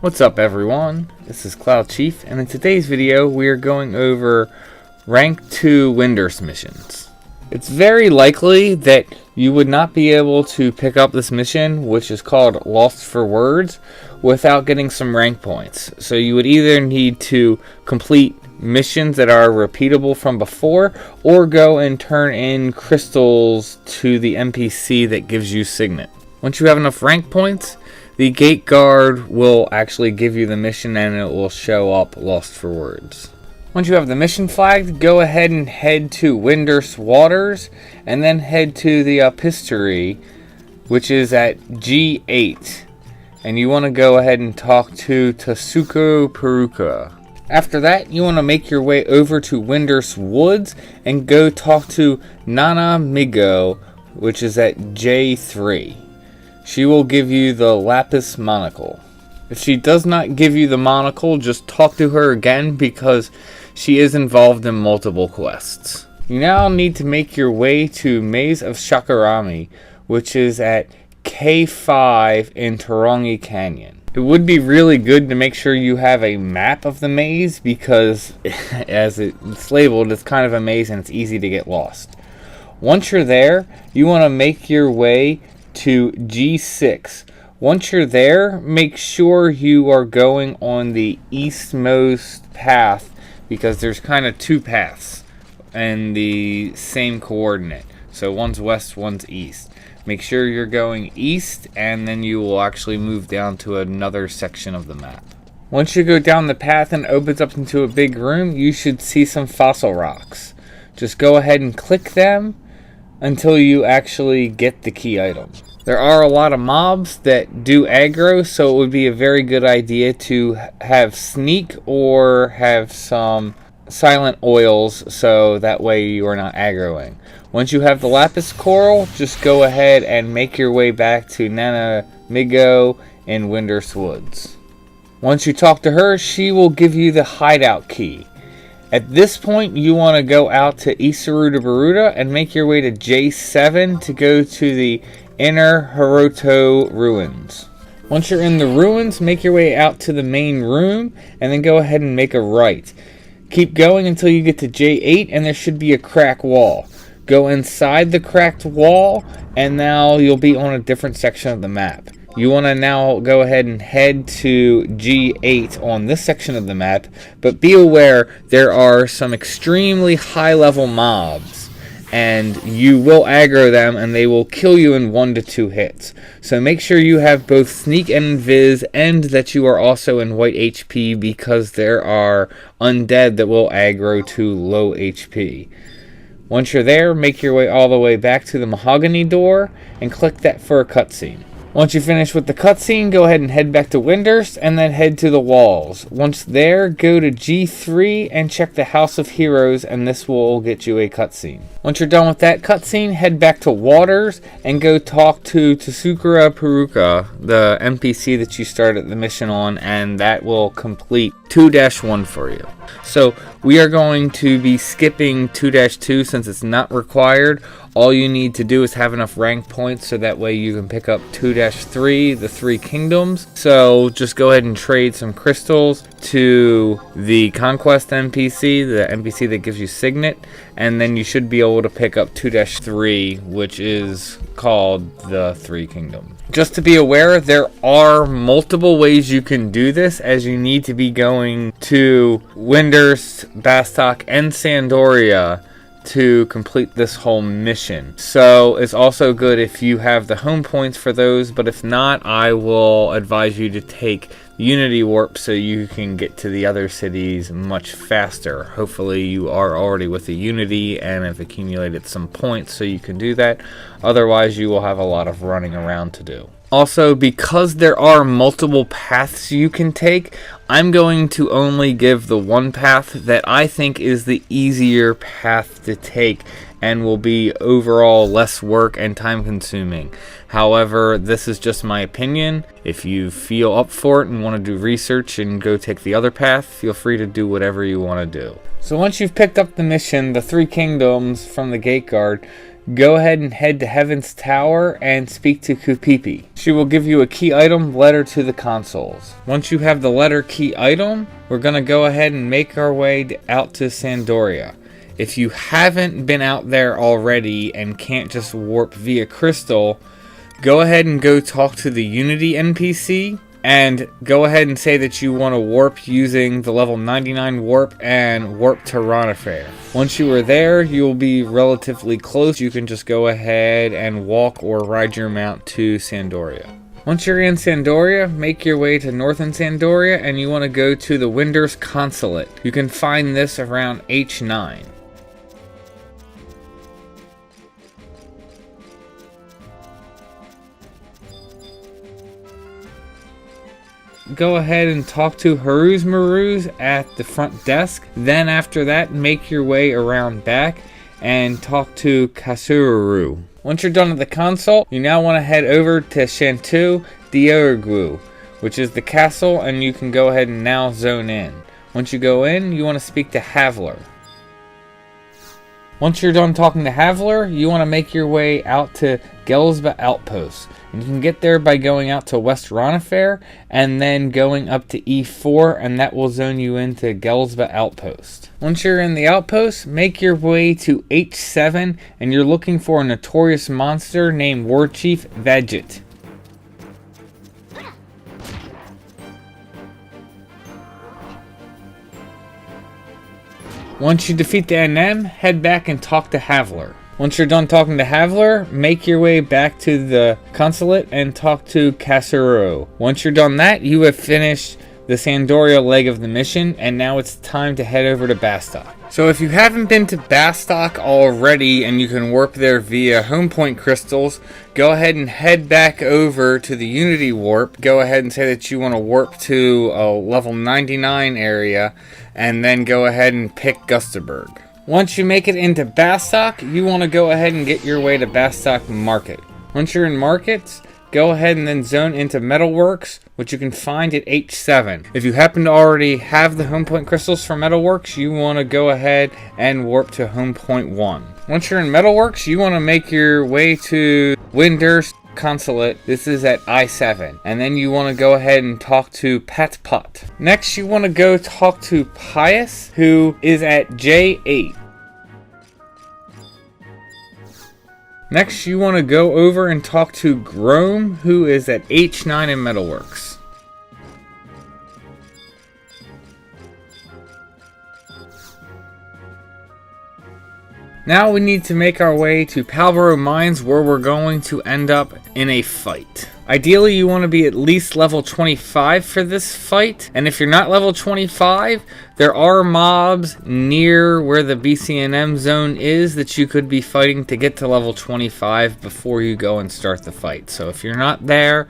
What's up everyone, this is Cloud Chief, and in today's video we are going over Rank 2 Windurst missions. It's very likely that you would not be able to pick up this mission, which is called Lost for Words, without getting some rank points. So you would either need to complete missions that are repeatable from before, or go and turn in crystals to the NPC that gives you Signet. Once you have enough rank points, the gate guard will actually give you the mission and it will show up Lost for Words. Once you have the mission flagged, go ahead and head to Windurst Waters and then head to the Epistery, which is at G8. And you want to go ahead and talk to Tasuko Peruka. After that, you want to make your way over to Windurst Woods and go talk to Nana Migo, which is at J3. She will give you the lapis monocle. If she does not give you the monocle, just talk to her again because she is involved in multiple quests. You now need to make your way to Maze of Shakarami, which is at K5 in Tarongi Canyon. It would be really good to make sure you have a map of the maze because as it's labeled, it's kind of a maze and it's easy to get lost. Once you're there, you want to make your way to G6. Once you're there, make sure you are going on the eastmost path because there's kind of two paths and the same coordinate. So one's west, one's east. Make sure you're going east and then you will actually move down to another section of the map. Once you go down the path and it opens up into a big room, you should see some fossil rocks. Just go ahead and click them until you actually get the key item. There are a lot of mobs that do aggro, so it would be a very good idea to have sneak or have some silent oils so that way you are not aggroing. Once you have the lapis coral, just go ahead and make your way back to Nana Migo in Windurst Woods. Once you talk to her, she will give you the Hideout Key. At this point, you want to go out to Isaruda Baruda and make your way to J7 to go to the Inner Hiroto Ruins. Once you're in the ruins, make your way out to the main room and then go ahead and make a right. Keep going until you get to J8 and there should be a crack wall. Go inside the cracked wall and now you'll be on a different section of the map. You want to now go ahead and head to G8 on this section of the map, but be aware there are some extremely high level mobs and you will aggro them and they will kill you in 1 to 2 hits. So make sure you have both sneak and invis and that you are also in white HP because there are undead that will aggro to low HP. Once you're there, make your way all the way back to the mahogany door and click that for a cutscene. Once you finish with the cutscene, go ahead and head back to Windurst and then head to the walls. Once there, go to G3 and check the House of Heroes and this will get you a cutscene. Once you're done with that cutscene, head back to Waters and go talk to Tsukura Peruka, the NPC that you started the mission on, and that will complete 2-1 for you. So we are going to be skipping 2-2 since it's not required. All you need to do is have enough rank points so that way you can pick up 2-3, the 3 kingdoms. So just go ahead and trade some crystals to the Conquest NPC, the NPC that gives you Signet, and then you should be able to pick up 2-3, which is called the 3 kingdoms. Just to be aware, there are multiple ways you can do this, as you need to be going to Windurst, Bastok, and Sandoria to complete this whole mission. So it's also good if you have the home points for those, but if not, I will advise you to take Unity Warp so you can get to the other cities much faster. Hopefully you are already with the Unity and have accumulated some points so you can do that. Otherwise you will have a lot of running around to do. Also, because there are multiple paths you can take, I'm going to only give the one path that I think is the easier path to take and will be overall less work and time consuming. However, this is just my opinion. If you feel up for it and want to do research and go take the other path, feel free to do whatever you want to do. So once you've picked up the mission, the 3 kingdoms from the gate guard, go ahead and head to Heaven's Tower and speak to Kupipi. She will give you a key item letter to the consoles. Once you have the letter key item, we're going to go ahead and make our way out to Sandoria. If you haven't been out there already and can't just warp via Crystal, go ahead and go talk to the Unity NPC and go ahead and say that you want to warp using the level 99 warp and warp to Ronafair. Once you are there, you will be relatively close. You can just go ahead and walk or ride your mount to Sandoria. Once you're in Sandoria, make your way to Northern Sandoria and you want to go to the Windurst Consulate. You can find this around H9. Go ahead and talk to Haruz Maruz at the front desk. Then after that, make your way around back and talk to Kasururu. Once you're done at the console, you now want to head over to Shantu Diorgu, which is the castle, and you can go ahead and now zone in. Once you go in, you want to speak to Havler. Once you're done talking to Havler, you want to make your way out to Gelsba Outpost. And you can get there by going out to West Ronafair and then going up to E4, and that will zone you into Gelsba Outpost. Once you're in the outpost, make your way to H7 and you're looking for a notorious monster named War Chief Vegit. Once you defeat the NM, head back and talk to Havler. Once you're done talking to Havler, make your way back to the Consulate and talk to Kasuro. Once you're done that, you have finished the Sandoria leg of the mission, and now it's time to head over to Bastok. So if you haven't been to Bastok already and you can warp there via home point crystals, go ahead and head back over to the Unity warp. Go ahead and say that you want to warp to a level 99 area and then go ahead and pick Gustaberg. Once you make it into Bastok, you want to go ahead and get your way to Bastok Market. Once you're in Markets, go ahead and then zone into Metalworks, which you can find at H7. If you happen to already have the home point crystals for Metalworks, you want to go ahead and warp to home point 1. Once you're in Metalworks, you want to make your way to Windurst Consulate. This is at I7. And then you want to go ahead and talk to Patpat. Next, you want to go talk to Pius, who is at J8. Next, you want to go over and talk to Grome, who is at H9 in Metalworks. Now we need to make our way to Palboro Mines, where we're going to end up in a fight. Ideally, you want to be at least level 25 for this fight, and if you're not level 25, there are mobs near where the BCNM zone is that you could be fighting to get to level 25 before you go and start the fight. So if you're not there,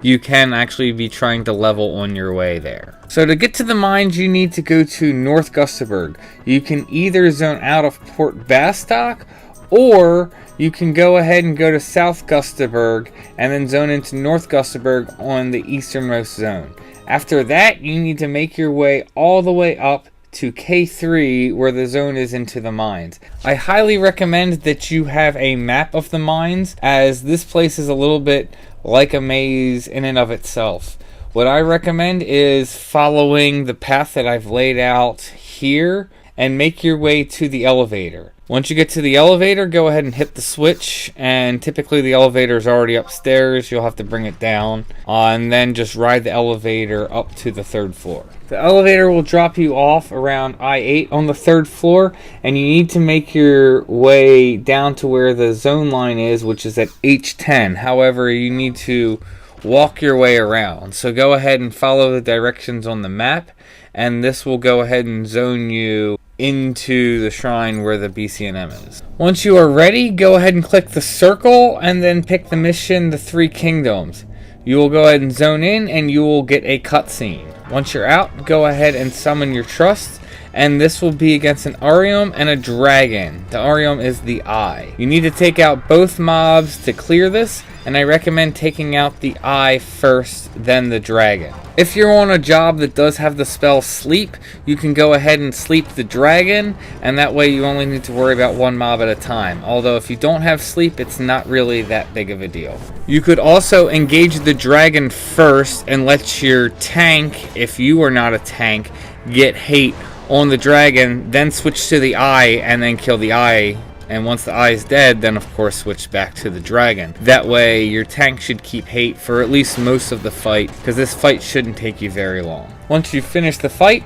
you can actually be trying to level on your way there. So to get to the mines, you need to go to North Gustaberg. You can either zone out of Port Bastok, or you can go ahead and go to South Gustaberg and then zone into North Gustaberg on the easternmost zone. After that, you need to make your way all the way up to K3, where the zone is into the mines. I highly recommend that you have a map of the mines, as this place is a little bit like a maze in and of itself. What I recommend is following the path that I've laid out here and make your way to the elevator. Once you get to the elevator, go ahead and hit the switch, and typically the elevator is already upstairs. You'll have to bring it down, and then just ride the elevator up to the 3rd floor. The elevator will drop you off around I8 on the 3rd floor, and you need to make your way down to where the zone line is, which is at H10. However, you need to walk your way around. So go ahead and follow the directions on the map, and this will go ahead and zone you into the shrine where the BCNM is. Once you are ready, go ahead and click the circle and then pick the mission, the 3 Kingdoms. You will go ahead and zone in and you will get a cutscene. Once you're out, go ahead and summon your trust, and this will be against an Arium and a Dragon. The Arium is the eye. You need to take out both mobs to clear this, and I recommend taking out the eye first, then the dragon. If you're on a job that does have the spell sleep, you can go ahead and sleep the dragon, and that way you only need to worry about one mob at a time. Although if you don't have sleep, it's not really that big of a deal. You could also engage the dragon first and let your tank, if you are not a tank, get hate on the dragon, then switch to the eye and then kill the eye. And once the eye is dead, then of course switch back to the dragon. That way your tank should keep hate for at least most of the fight, because this fight shouldn't take you very long. Once you finish the fight,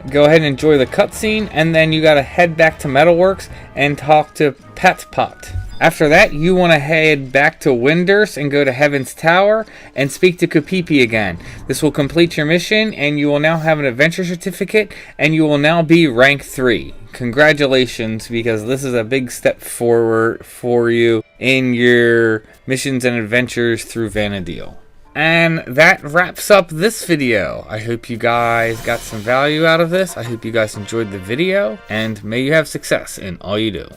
go ahead and enjoy the cutscene, and then you gotta head back to Metalworks and talk to Patpat. After that, you want to head back to Windurst and go to Heaven's Tower and speak to Kupipi again. This will complete your mission, and you will now have an adventure certificate, and you will now be rank 3. Congratulations, because this is a big step forward for you in your missions and adventures through Vana'diel. And that wraps up this video. I hope you guys got some value out of this. I hope you guys enjoyed the video, and may you have success in all you do.